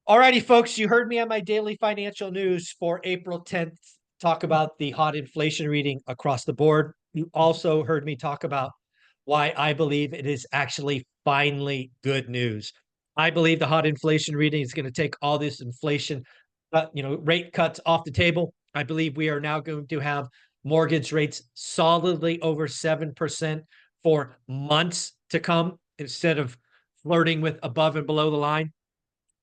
All righty, folks, you heard me on my daily financial news for April 10th talk about the hot inflation reading across the board. You also heard me talk about why I believe it is actually finally good news. I believe the hot inflation reading is going to take all this inflation, rate cuts off the table. I believe we are now going to have mortgage rates solidly over 7% for months to come instead of flirting with above and below the line.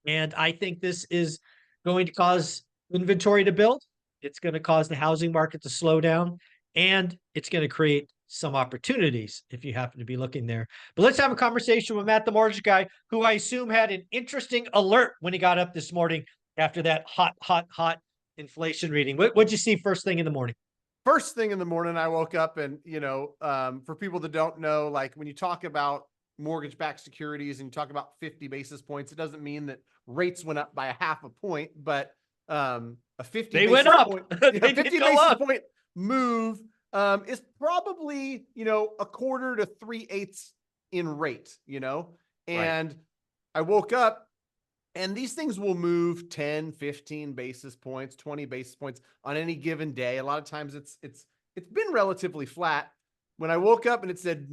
And I think this is going to cause inventory to build. It's going to cause the housing market to slow down, and it's going to create some opportunities if you happen to be looking there. But let's have a conversation with Matt, the mortgage guy, who I assume had an interesting alert when he got up this morning after that hot inflation reading. What'd you see first thing in the morning? First thing in the morning, I woke up and, for people that don't know, like when you talk about mortgage-backed securities and you talk about 50 basis points, it doesn't mean that rates went up by a half a point, but a 50 They basis went up. point, They 50 did go basis up. point move is probably, a quarter to 3/8 in rate, and Right. I woke up and these things will move 10, 15 basis points, 20 basis points on any given day. A lot of times it's been relatively flat. When I woke up and it said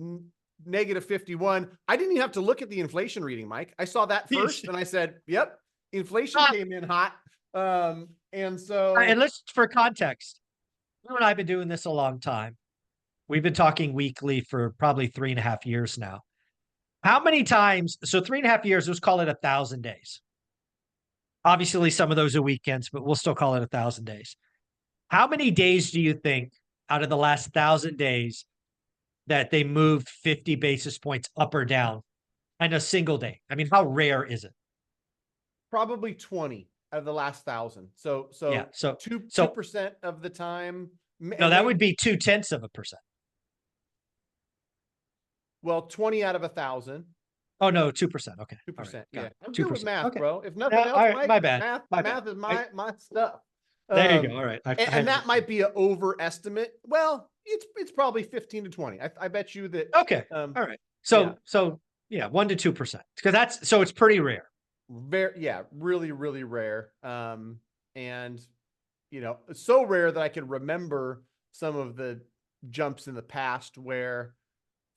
negative 51, I didn't even have to look at the inflation reading, Mike. I saw that first and I said, yep, inflation came in hot. And let's, for context, you and I have been doing this a long time. We've been talking weekly for probably 3.5 years now. How many times? So 3.5 years, let's call it 1,000 days. Obviously, some of those are weekends, but we'll still call it 1,000 days. How many days do you think out of the last 1,000 days that they moved 50 basis points up or down in a single day? I mean, how rare is it? probably 20 out of the last 1,000. So Yeah. So 2% of the time. No, that would be 0.2%. Well, 20 out of 1,000. Oh no, 2%. Okay, 2%. Right. Yeah, I'm 2%. good with math, Okay. bro. If nothing else, All right, Mike, my bad. math is my stuff. There you go. All right, and that might be an overestimate. Well, it's probably 15 to 20. I bet you that. Okay. All right. So yeah, 1 to 2%, because it's pretty rare. Really, really rare. And so rare that I can remember some of the jumps in the past where,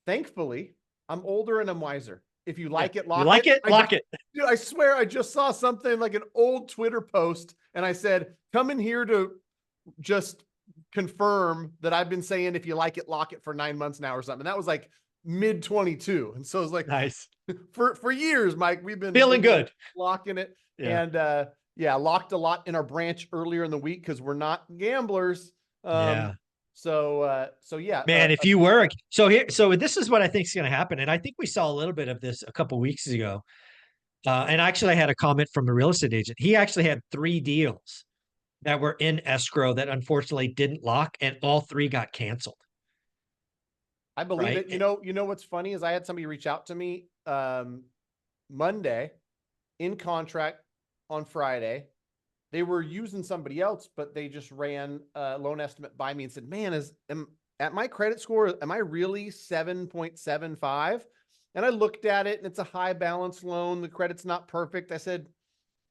thankfully, I'm older and I'm wiser. If you like it, lock it. Lock it. Dude, I swear I just saw something like an old Twitter post and I said, come in here to just confirm that I've been saying, if you like it, lock it for 9 months now or something. That was like mid 22. And so it's like, nice. For years, Mike, we've been feeling good, locking it. Yeah. And locked a lot in our branch earlier in the week because we're not gamblers. Yeah. So yeah, man, if you were so this is what I think is going to happen, and I think we saw a little bit of this a couple of weeks ago. And actually, I had a comment from a real estate agent. He actually had 3 deals that were in escrow that unfortunately didn't lock, and all 3 got canceled. I believe it. You know what's funny is I had somebody reach out to me Monday, in contract on Friday. They were using somebody else, but they just ran a loan estimate by me and said, man, at my credit score, am I really 7.75? And I looked at it and it's a high balance loan. The credit's not perfect. I said,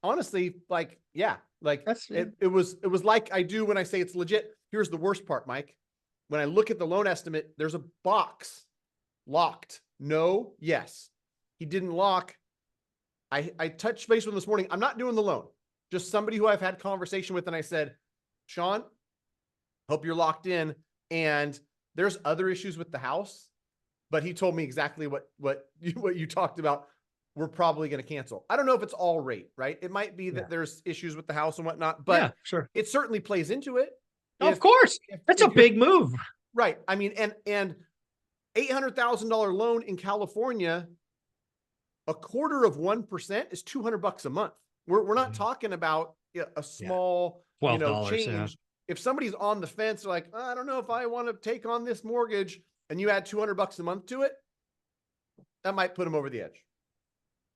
honestly, it was like I do when I say it's legit. Here's the worst part, Mike. When I look at the loan estimate, there's a box locked. No, yes. He didn't lock. I touched base with him this morning. I'm not doing the loan. Just somebody who I've had conversation with. And I said, Sean, hope you're locked in. And there's other issues with the house, but he told me exactly what you talked about. We're probably going to cancel. I don't know if it's all rate, right? It might be that there's issues with the house and whatnot, but yeah, sure. It certainly plays into it. Of course. That's a big move. Right. I mean, and $800,000 loan in California, 1/4% is $200 a month. We're not talking about a small, change. Yeah. If somebody's on the fence, they're like, oh, I don't know if I want to take on this mortgage, and you add $200 a month to it, that might put them over the edge.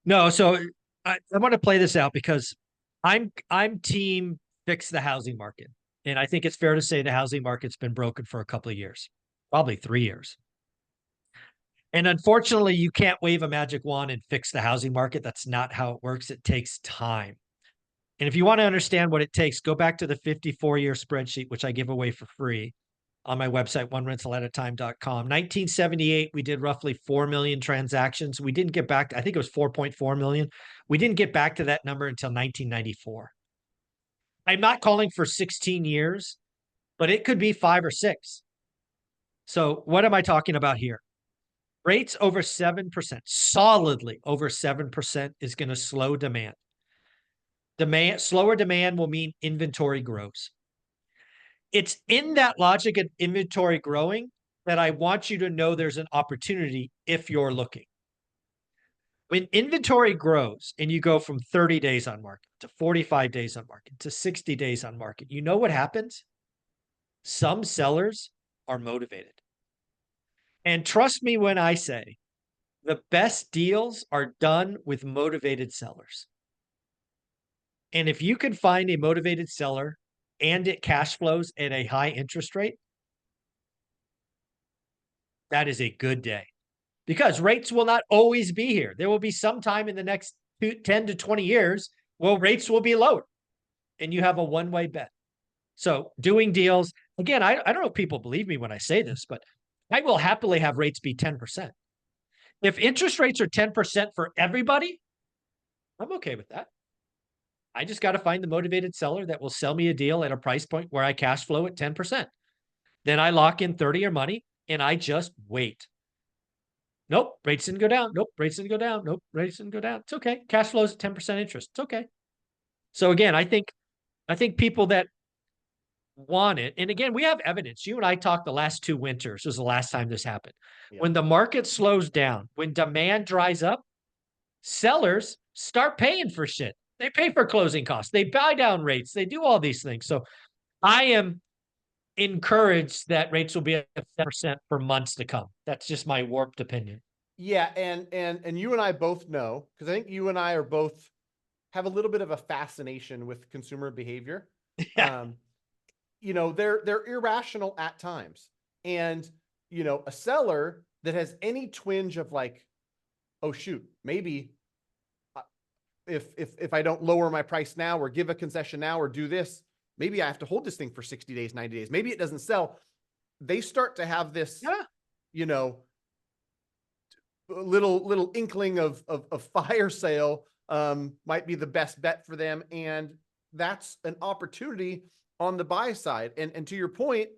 No, so I want to play this out because I'm team fix the housing market. And I think it's fair to say the housing market's been broken for a couple of years, probably 3 years. And unfortunately, you can't wave a magic wand and fix the housing market. That's not how it works. It takes time. And if you want to understand what it takes, go back to the 54-year spreadsheet, which I give away for free on my website, onerentalatatime.com. 1978, we did roughly 4 million transactions. We didn't get back, I think it was 4.4 million. We didn't get back to that number until 1994. I'm not calling for 16 years, but it could be 5 or 6. So what am I talking about here? Rates over 7%, solidly over 7% is going to slow demand. Slower demand will mean inventory grows. It's in that logic of inventory growing that I want you to know there's an opportunity if you're looking. When inventory grows and you go from 30 days on market to 45 days on market to 60 days on market, you know what happens? Some sellers are motivated. And trust me when I say the best deals are done with motivated sellers. And if you can find a motivated seller and it cash flows at a high interest rate, that is a good day, because rates will not always be here. There will be some time in the next 10 to 20 years where rates will be lower and you have a one-way bet. So doing deals, again, I don't know if people believe me when I say this, but I will happily have rates be 10%. If interest rates are 10% for everybody, I'm okay with that. I just got to find the motivated seller that will sell me a deal at a price point where I cash flow at 10%. Then I lock in 30-year money and I just wait. Nope, rates didn't go down. Nope, rates didn't go down. Nope, rates didn't go down. It's okay. Cash flows at 10% interest. It's okay. So again, I think people that want it, and again, we have evidence. You and I talked the last 2 winters was the last time this happened. Yeah. When the market slows down, when demand dries up, sellers start paying for shit. They pay for closing costs. They buy down rates. They do all these things. So I am encouraged that rates will be at 7% for months to come. That's just my warped opinion. Yeah, and you and I both know, because I think you and I are both have a little bit of a fascination with consumer behavior. Yeah. You know, they're irrational at times. And, you know, a seller that has any twinge of like, oh shoot, maybe if I don't lower my price now or give a concession now or do this, maybe I have to hold this thing for 60 days, 90 days. Maybe it doesn't sell. They start to have this, you know, little inkling of fire sale might be the best bet for them. And that's an opportunity on the buy side. And to your point,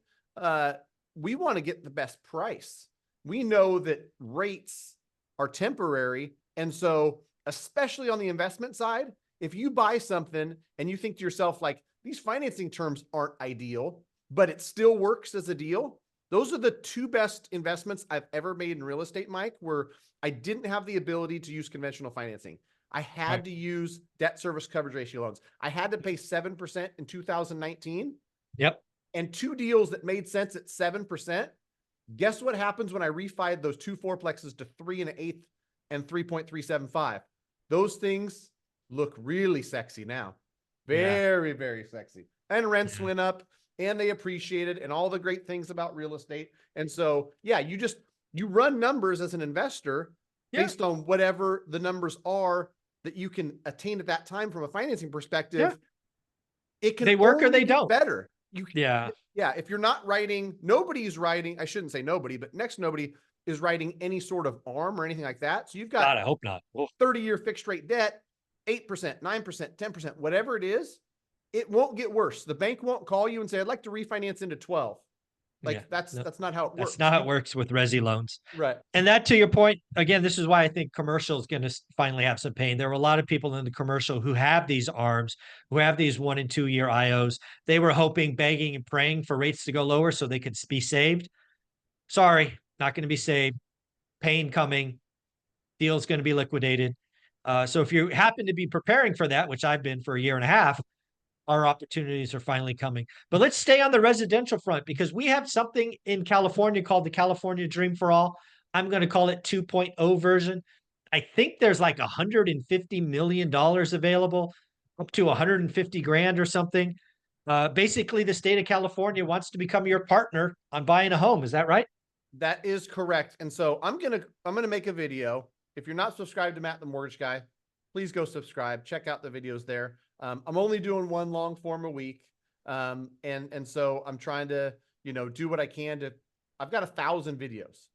we want to get the best price. We know that rates are temporary. And so, especially on the investment side, if you buy something and you think to yourself, like, these financing terms aren't ideal, but it still works as a deal. Those are the 2 best investments I've ever made in real estate, Mike, where I didn't have the ability to use conventional financing. I had to use debt service coverage ratio loans. I had to pay 7% in 2019. Yep. And 2 deals that made sense at 7%. Guess what happens when I refied those 2 fourplexes to 3 1/8 and 3.375? Those things look really sexy now. Very, very sexy. And rents went up and they appreciated and all the great things about real estate. And so, yeah, you run numbers as an investor based on whatever the numbers are that you can attain at that time from a financing perspective. It can they work or they don't. Better. Yeah. If you're not writing, nobody's writing, I shouldn't say nobody, but next nobody is writing any sort of ARM or anything like that. So you've got, God, I hope not. 30-year fixed rate debt, 8%, 9%, 10%, whatever it is, it won't get worse. The bank won't call you and say, I'd like to refinance into 12. Like that's not how it works. That's not how it works with resi loans. Right. And that, to your point, again, this is why I think commercial is going to finally have some pain. There were a lot of people in the commercial who have these ARMs, who have these 1 and 2 year IOs. They were hoping, begging and praying for rates to go lower so they could be saved. Sorry, not going to be saved. Pain coming. Deal's going to be liquidated. So if you happen to be preparing for that, which I've been for a year and a half, our opportunities are finally coming. But let's stay on the residential front, because we have something in California called the California Dream for All. I'm going to call it 2.0 version. I think there's like $150 million available, up to 150 grand or something. Basically, the state of California wants to become your partner on buying a home. Is that right? That is correct. And so I'm gonna make a video. If you're not subscribed to Matt the Mortgage Guy, please go subscribe. Check out the videos there. I'm only doing one long form a week. And so I'm trying to, do what I can to, I've got 1,000 videos.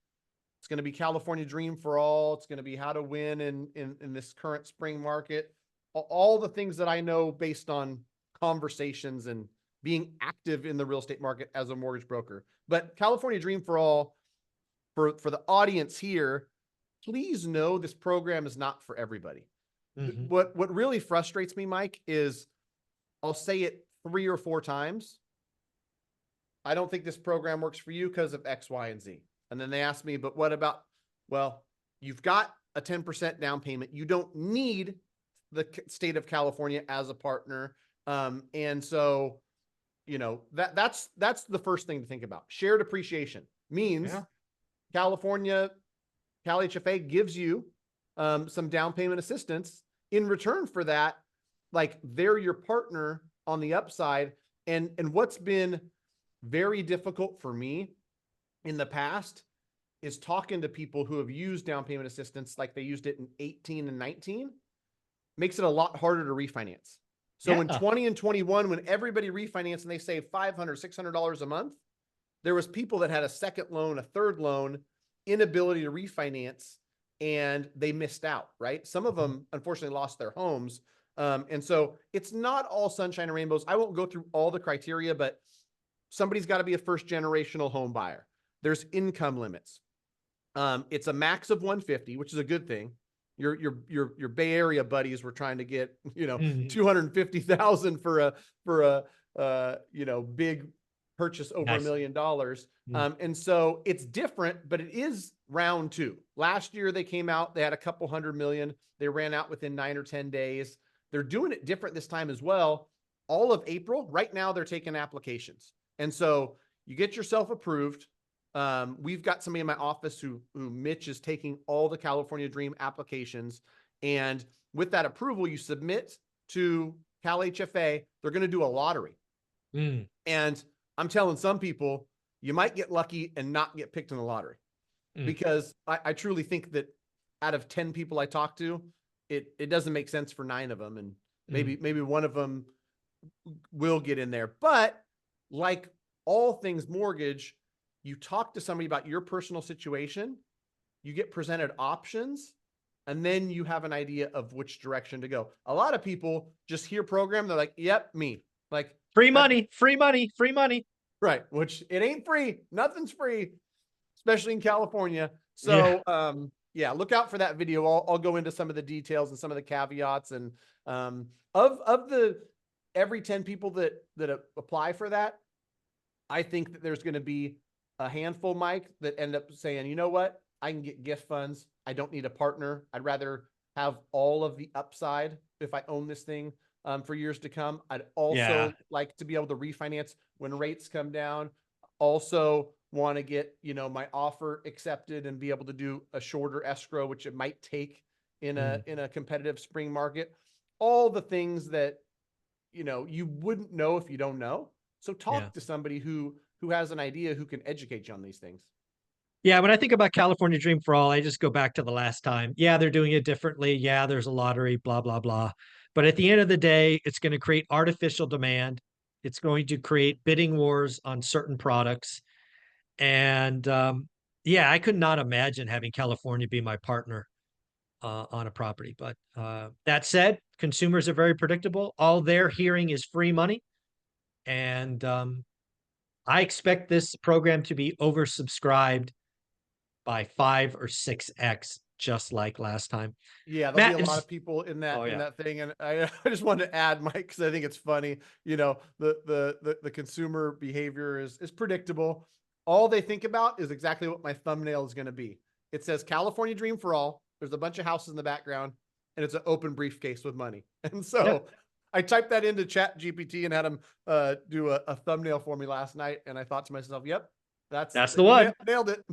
It's going to be California Dream for All. It's going to be how to win in this current spring market. All the things that I know based on conversations and being active in the real estate market as a mortgage broker. But California Dream for All, for the audience here, please know this program is not for everybody. Mhm. What really frustrates me, Mike, is I'll say it 3 or 4 times. I don't think this program works for you because of X, Y, and Z. And then they ask me, but what about, well, you've got a 10% down payment. You don't need the state of California as a partner. And so, that's the first thing to think about. Shared appreciation means California, Cal HFA gives you some down payment assistance. In return for that, like, they're your partner on the upside. And what's been very difficult for me in the past is talking to people who have used down payment assistance like they used it in 18 and 19, makes it a lot harder to refinance. So in 20 and 21, when everybody refinanced and they saved $500, $600 a month, there was people that had a second loan, a third loan, inability to refinance, and they missed out, right? Some of them unfortunately lost their homes. And so it's not all sunshine and rainbows. I won't go through all the criteria, but somebody's got to be a first generational home buyer. There's income limits. It's a max of 150, which is a good thing. Your Bay Area buddies were trying to get, 250,000 for a big purchase over $1 million. And so it's different, but it is round 2. Last year they came out, they had a couple $100 million. They ran out within 9 or 10 days. They're doing it different this time as well. All of April, right now they're taking applications. And so you get yourself approved. We've got somebody in my office who Mitch is taking all the California Dream applications. And with that approval, you submit to Cal HFA. They're going to do a lottery. And I'm telling some people, you might get lucky and not get picked in the lottery, because I truly think that out of 10 people I talk to, it doesn't make sense for 9 of them. And maybe one of them will get in there. But like all things mortgage, you talk to somebody about your personal situation, you get presented options, and then you have an idea of which direction to go. A lot of people just hear program, they're like, yep, me. Like, free money, free money, free money. Right. Which it ain't free. Nothing's free, especially in California. So, look out for that video. I'll go into some of the details and some of the caveats. And of the every 10 people that apply for that, I think that there's going to be a handful, Mike, that end up saying, you know what? I can get gift funds. I don't need a partner. I'd rather have all of the upside if I own this thing for years to come. I'd also like to be able to refinance when rates come down. Also want to get, my offer accepted and be able to do a shorter escrow, which it might take in a competitive spring market. All the things that, you wouldn't know if you don't know. So talk to somebody who has an idea, who can educate you on these things. Yeah, when I think about California Dream for All, I just go back to the last time. Yeah, they're doing it differently. Yeah, there's a lottery, blah, blah, blah. But at the end of the day, it's going to create artificial demand. It's going to create bidding wars on certain products. And I could not imagine having California be my partner on a property. But that said, consumers are very predictable. All they're hearing is free money. And I expect this program to be oversubscribed by 5 or 6x, just like last time. Yeah, there'll Matt, be a lot of people in that in that thing, and I just wanted to add, Mike, because I think it's funny. The consumer behavior is predictable. All they think about is exactly what my thumbnail is going to be. It says California Dream for All. There's a bunch of houses in the background, and it's an open briefcase with money. And so I typed that into Chat GPT and had them do a thumbnail for me last night, and I thought to myself, "Yep, that's the one. Nailed it."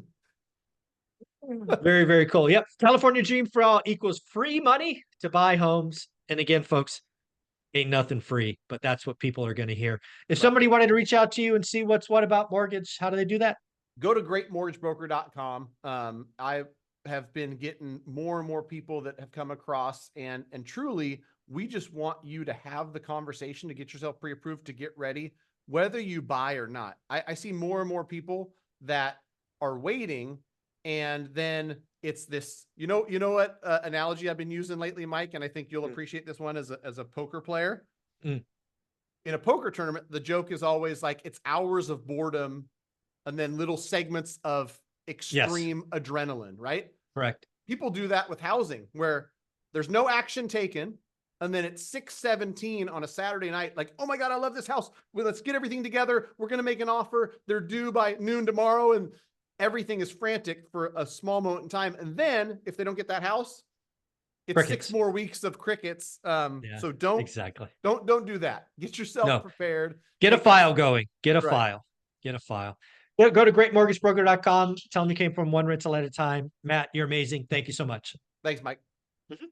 Very, very cool. Yep. California Dream for All equals free money to buy homes. And again, folks, ain't nothing free, but that's what people are going to hear. If somebody wanted to reach out to you and see what's what about mortgage, how do they do that? Go to greatmortgagebroker.com. have been getting more and more people that have come across, and truly, we just want you to have the conversation to get yourself pre-approved, to get ready, whether you buy or not. I see more and more people that are waiting, and then it's this, you know what analogy I've been using lately, Mike, and I think you'll appreciate this one as a poker player. Mm. In a poker tournament, the joke is always like, it's hours of boredom and then little segments of extreme adrenaline, right? Correct. People do that with housing, where there's no action taken, and then it's 6:17 on a Saturday night, like, oh my God, I love this house. Well, let's get everything together. We're going to make an offer. They're due by noon tomorrow, and everything is frantic for a small moment in time. And then if they don't get that house, it's Crickets. 6 more weeks of crickets. So Exactly. don't do that. Get yourself prepared. Get a file going. Get a Right. file. Get a file. Go to greatmortgagebroker.com. Tell them you came from One Rental at a Time. Matt, you're amazing. Thank you so much. Thanks, Mike.